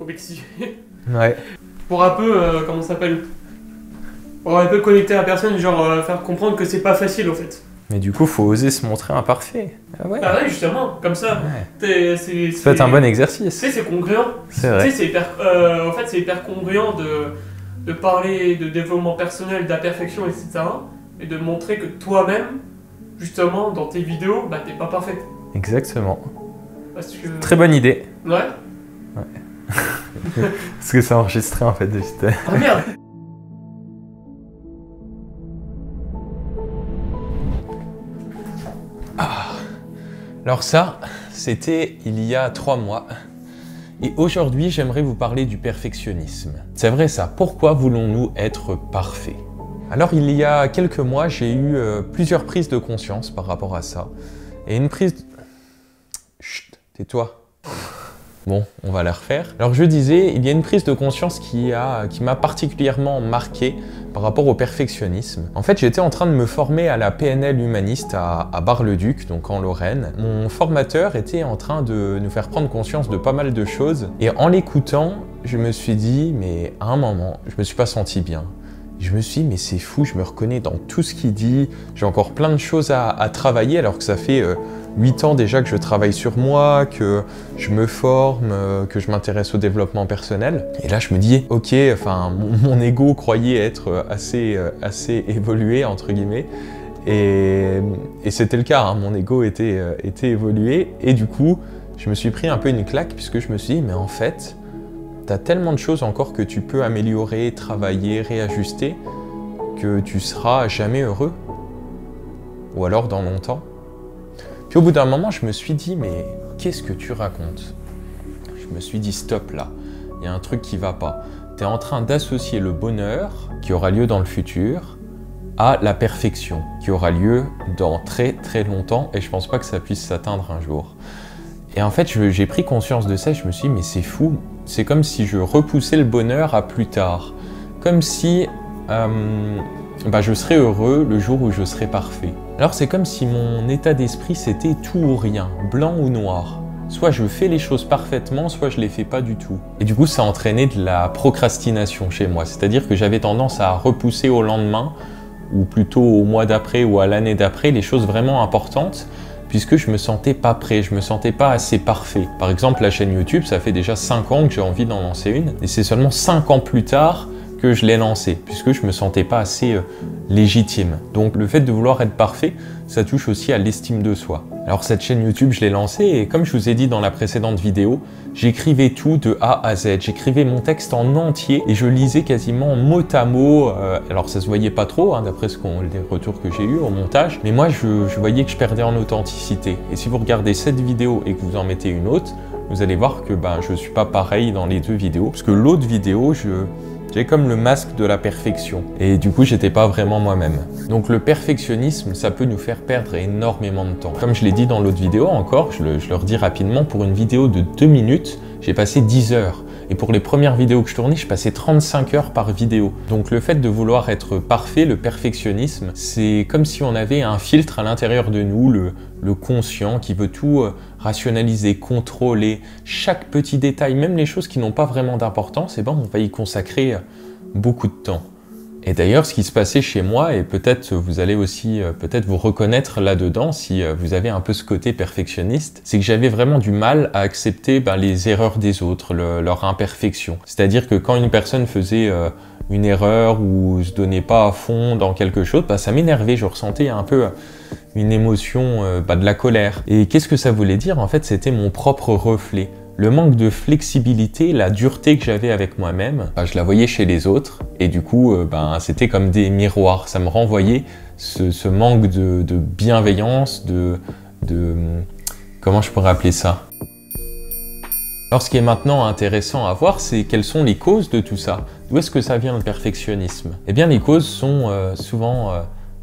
objectiver. Ouais. Pour un peu, comment ça s'appelle? Pour un peu connecter la personne, genre faire comprendre que c'est pas facile en fait. Mais du coup, faut oser se montrer imparfait. Ah ouais. Ah ouais, justement, comme ça. Ouais. Ça peut être un bon exercice. Tu sais, c'est congruent. C'est vrai. Tu sais, en fait, c'est hyper congruent de parler de développement personnel, d'imperfection, etc. Et de montrer que toi-même, justement, dans tes vidéos, bah t'es pas parfait. Exactement. Parce que... Très bonne idée. Ouais. Parce que c'est enregistré en fait juste. Ah merde. Alors ça, c'était il y a 3 mois. Et aujourd'hui, j'aimerais vous parler du perfectionnisme. C'est vrai ça, pourquoi voulons-nous être parfaits? Alors il y a quelques mois, j'ai eu plusieurs prises de conscience par rapport à ça. Et une prise... Chut, tais-toi. Bon, on va la refaire. Alors je disais, il y a une prise de conscience qui m'a particulièrement marqué par rapport au perfectionnisme. En fait, j'étais en train de me former à la PNL humaniste à Bar-le-Duc, donc en Lorraine. Mon formateur était en train de nous faire prendre conscience de pas mal de choses. Et en l'écoutant, je me suis dit, mais à un moment, je me suis pas senti bien. Je me suis dit, mais c'est fou, je me reconnais dans tout ce qu'il dit. J'ai encore plein de choses à travailler alors que ça fait 8 ans déjà que je travaille sur moi, que je me forme, que je m'intéresse au développement personnel. Et là, je me dis, ok, enfin, mon ego croyait être assez évolué, entre guillemets. Et c'était le cas, hein, mon ego était évolué. Et du coup, je me suis pris un peu une claque puisque je me suis dit, mais en fait, t'as tellement de choses encore que tu peux améliorer, travailler, réajuster, que tu seras jamais heureux. Ou alors dans longtemps. Puis au bout d'un moment, je me suis dit, mais qu'est-ce que tu racontes? Je me suis dit, stop là, il y a un truc qui va pas. Tu es en train d'associer le bonheur, qui aura lieu dans le futur, à la perfection, qui aura lieu dans très très longtemps, et je pense pas que ça puisse s'atteindre un jour. Et en fait, j'ai pris conscience de ça, et je me suis dit, mais c'est fou, c'est comme si je repoussais le bonheur à plus tard. Comme si je serais heureux le jour où je serais parfait. Alors c'est comme si mon état d'esprit c'était tout ou rien, blanc ou noir. Soit je fais les choses parfaitement, soit je les fais pas du tout. Et du coup ça entraînait de la procrastination chez moi, c'est-à-dire que j'avais tendance à repousser au lendemain, ou plutôt au mois d'après ou à l'année d'après, les choses vraiment importantes, puisque je me sentais pas prêt, je me sentais pas assez parfait. Par exemple la chaîne YouTube, ça fait déjà 5 ans que j'ai envie d'en lancer une, et c'est seulement 5 ans plus tard que je l'ai lancé, puisque je me sentais pas assez légitime. Donc le fait de vouloir être parfait, ça touche aussi à l'estime de soi. Alors cette chaîne YouTube, je l'ai lancée et comme je vous ai dit dans la précédente vidéo, j'écrivais tout de A à Z. J'écrivais mon texte en entier et je lisais quasiment mot à mot. Alors ça se voyait pas trop, hein, d'après les retours que j'ai eu au montage, mais moi je voyais que je perdais en authenticité. Et si vous regardez cette vidéo et que vous en mettez une autre, vous allez voir que je suis pas pareil dans les deux vidéos, parce que l'autre vidéo, j'ai comme le masque de la perfection. Et du coup, j'étais pas vraiment moi-même. Donc le perfectionnisme, ça peut nous faire perdre énormément de temps. Comme je l'ai dit dans l'autre vidéo encore, je le redis rapidement, pour une vidéo de 2 minutes, j'ai passé 10 heures. Et pour les premières vidéos que je tournais, je passais 35 heures par vidéo. Donc le fait de vouloir être parfait, le perfectionnisme, c'est comme si on avait un filtre à l'intérieur de nous, le conscient qui veut tout rationaliser, contrôler, chaque petit détail, même les choses qui n'ont pas vraiment d'importance, on va y consacrer beaucoup de temps. Et d'ailleurs, ce qui se passait chez moi, et peut-être vous allez aussi peut-être vous reconnaître là-dedans si vous avez un peu ce côté perfectionniste, c'est que j'avais vraiment du mal à accepter les erreurs des autres, leur imperfection. C'est-à-dire que quand une personne faisait une erreur ou se donnait pas à fond dans quelque chose, ça m'énervait, je ressentais un peu une émotion de la colère. Et qu'est-ce que ça voulait dire? En fait, c'était mon propre reflet. Le manque de flexibilité, la dureté que j'avais avec moi-même, je la voyais chez les autres et du coup, c'était comme des miroirs. Ça me renvoyait ce manque de bienveillance, comment je pourrais appeler ça? Alors, ce qui est maintenant intéressant à voir, c'est quelles sont les causes de tout ça. D'où est-ce que ça vient le perfectionnisme? Eh bien, les causes sont souvent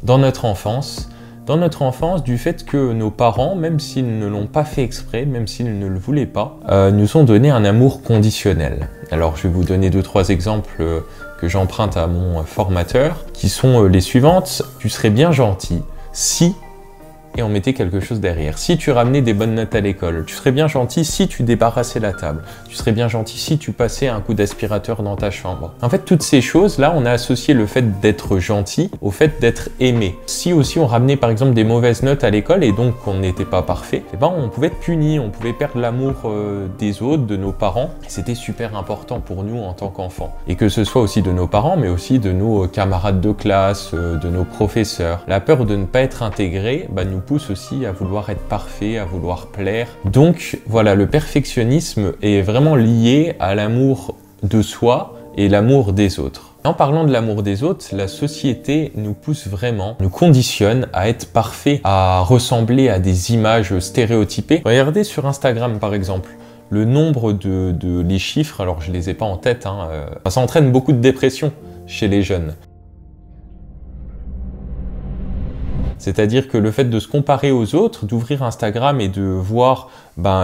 dans notre enfance. Dans notre enfance, du fait que nos parents, même s'ils ne l'ont pas fait exprès, même s'ils ne le voulaient pas, nous ont donné un amour conditionnel. Alors je vais vous donner 2-3 exemples que j'emprunte à mon formateur, qui sont les suivantes. Tu serais bien gentil si et on mettait quelque chose derrière. Si tu ramenais des bonnes notes à l'école, tu serais bien gentil si tu débarrassais la table. Tu serais bien gentil si tu passais un coup d'aspirateur dans ta chambre. En fait, toutes ces choses-là, on a associé le fait d'être gentil au fait d'être aimé. Si aussi on ramenait par exemple des mauvaises notes à l'école et donc on n'était pas parfait, eh ben, on pouvait être puni, on pouvait perdre l'amour des autres, de nos parents. C'était super important pour nous en tant qu'enfants. Et que ce soit aussi de nos parents, mais aussi de nos camarades de classe, de nos professeurs. La peur de ne pas être intégré nous pousse aussi à vouloir être parfait, à vouloir plaire. Donc voilà, le perfectionnisme est vraiment lié à l'amour de soi et l'amour des autres. En parlant de l'amour des autres, la société nous pousse vraiment, nous conditionne à être parfait, à ressembler à des images stéréotypées. Regardez sur Instagram par exemple. Le nombre les chiffres, alors je les ai pas en tête, ça entraîne beaucoup de dépression chez les jeunes. C'est-à-dire que le fait de se comparer aux autres, d'ouvrir Instagram et de voir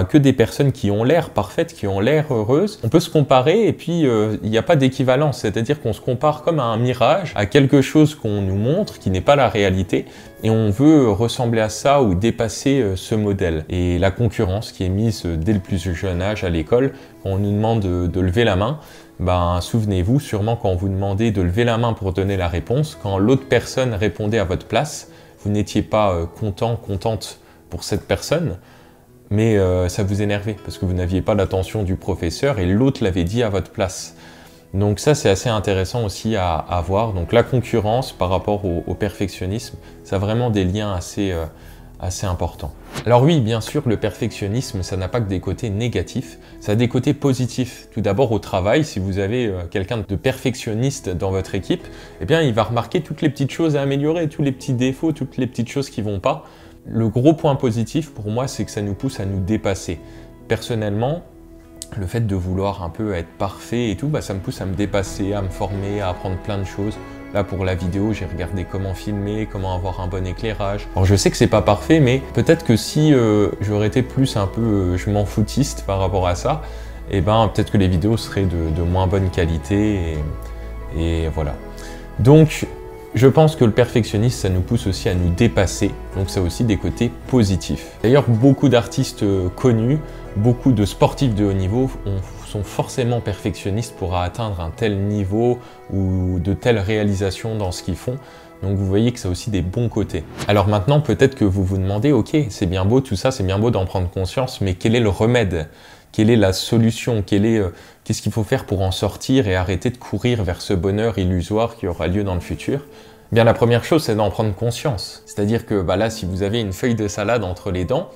que des personnes qui ont l'air parfaites, qui ont l'air heureuses, on peut se comparer et puis il n'y a pas d'équivalence. C'est-à-dire qu'on se compare comme à un mirage, à quelque chose qu'on nous montre, qui n'est pas la réalité, et on veut ressembler à ça ou dépasser ce modèle. Et la concurrence qui est mise dès le plus jeune âge à l'école, quand on nous demande de lever la main, souvenez-vous sûrement quand on vous demandait de lever la main pour donner la réponse, quand l'autre personne répondait à votre place, vous n'étiez pas contente pour cette personne, mais ça vous énervait parce que vous n'aviez pas l'attention du professeur et l'autre l'avait dit à votre place. Donc ça, c'est assez intéressant aussi à voir. Donc la concurrence par rapport au perfectionnisme, ça a vraiment des liens assez importants. Alors oui, bien sûr, le perfectionnisme, ça n'a pas que des côtés négatifs, ça a des côtés positifs. Tout d'abord au travail, si vous avez quelqu'un de perfectionniste dans votre équipe, eh bien il va remarquer toutes les petites choses à améliorer, tous les petits défauts, toutes les petites choses qui ne vont pas. Le gros point positif pour moi, c'est que ça nous pousse à nous dépasser. Personnellement, le fait de vouloir un peu être parfait et tout, ça me pousse à me dépasser, à me former, à apprendre plein de choses. Là, pour la vidéo, j'ai regardé comment filmer, comment avoir un bon éclairage. Alors, je sais que c'est pas parfait, mais peut-être que si j'aurais été plus un peu je m'en foutiste par rapport à ça, peut-être que les vidéos seraient de moins bonne qualité et voilà. Donc, je pense que le perfectionnisme, ça nous pousse aussi à nous dépasser, donc ça a aussi des côtés positifs. D'ailleurs, beaucoup d'artistes connus, beaucoup de sportifs de haut niveau sont forcément perfectionnistes pour atteindre un tel niveau ou de telles réalisations dans ce qu'ils font. Donc vous voyez que ça a aussi des bons côtés. Alors maintenant, peut-être que vous vous demandez, ok, c'est bien beau tout ça, c'est bien beau d'en prendre conscience, mais quel est le remède? Quelle est la solution? Qu'est-ce qu'il faut faire pour en sortir et arrêter de courir vers ce bonheur illusoire qui aura lieu dans le futur? Bien, la première chose, c'est d'en prendre conscience. C'est-à-dire que là, si vous avez une feuille de salade entre les dents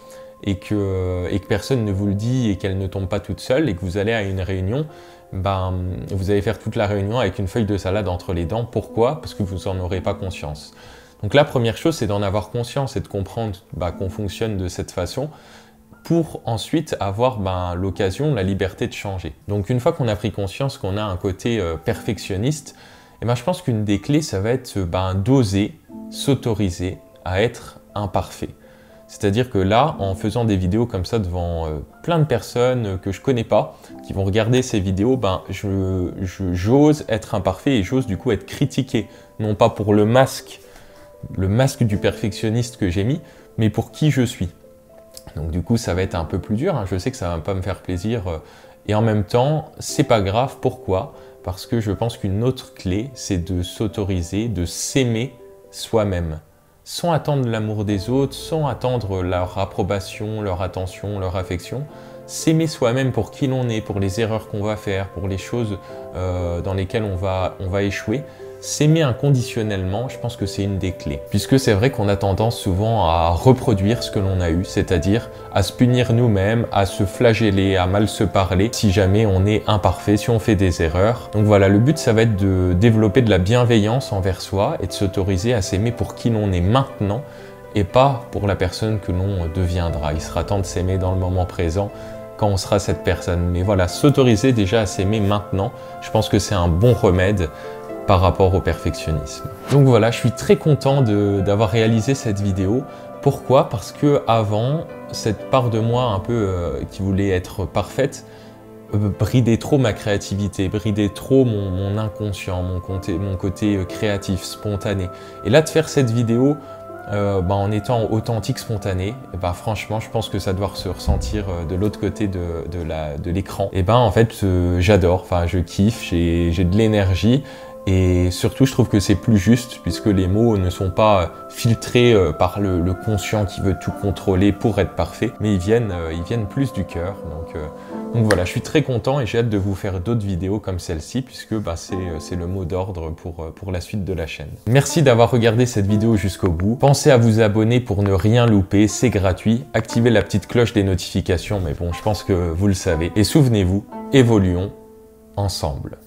et que personne ne vous le dit et qu'elle ne tombe pas toute seule et que vous allez à une réunion, vous allez faire toute la réunion avec une feuille de salade entre les dents. Pourquoi? Parce que vous n'en aurez pas conscience. Donc la première chose, c'est d'en avoir conscience et de comprendre qu'on fonctionne de cette façon, pour ensuite avoir l'occasion, la liberté de changer. Donc une fois qu'on a pris conscience qu'on a un côté perfectionniste, je pense qu'une des clés, ça va être d'oser s'autoriser à être imparfait. C'est-à-dire que là, en faisant des vidéos comme ça devant plein de personnes que je connais pas, qui vont regarder ces vidéos, j'ose être imparfait et j'ose du coup être critiqué. Non pas pour le masque du perfectionniste que j'ai mis, mais pour qui je suis. Donc du coup, ça va être un peu plus dur, je sais que ça va pas me faire plaisir, et en même temps, c'est pas grave. Pourquoi? Parce que je pense qu'une autre clé, c'est de s'autoriser, de s'aimer soi-même, sans attendre l'amour des autres, sans attendre leur approbation, leur attention, leur affection. S'aimer soi-même pour qui l'on est, pour les erreurs qu'on va faire, pour les choses dans lesquelles on va échouer. S'aimer inconditionnellement, je pense que c'est une des clés. Puisque c'est vrai qu'on a tendance souvent à reproduire ce que l'on a eu, c'est-à-dire à se punir nous-mêmes, à se flageller, à mal se parler, si jamais on est imparfait, si on fait des erreurs. Donc voilà, le but, ça va être de développer de la bienveillance envers soi et de s'autoriser à s'aimer pour qui l'on est maintenant et pas pour la personne que l'on deviendra. Il sera temps de s'aimer dans le moment présent, quand on sera cette personne. Mais voilà, s'autoriser déjà à s'aimer maintenant, je pense que c'est un bon remède par rapport au perfectionnisme. Donc voilà, je suis très content d'avoir réalisé cette vidéo. Pourquoi? Parce que avant, cette part de moi un peu qui voulait être parfaite bridait trop ma créativité, bridait trop mon inconscient, mon côté créatif, spontané. Et là, de faire cette vidéo en étant authentique, spontané, et franchement, je pense que ça doit se ressentir de l'autre côté de l'écran. Et en fait, j'adore, enfin, je kiffe, j'ai de l'énergie. Et surtout, je trouve que c'est plus juste puisque les mots ne sont pas filtrés par le conscient qui veut tout contrôler pour être parfait, mais ils viennent plus du cœur. Donc voilà, je suis très content et j'ai hâte de vous faire d'autres vidéos comme celle-ci puisque c'est le mot d'ordre pour la suite de la chaîne. Merci d'avoir regardé cette vidéo jusqu'au bout. Pensez à vous abonner pour ne rien louper, c'est gratuit. Activez la petite cloche des notifications, mais bon, je pense que vous le savez. Et souvenez-vous, évoluons ensemble.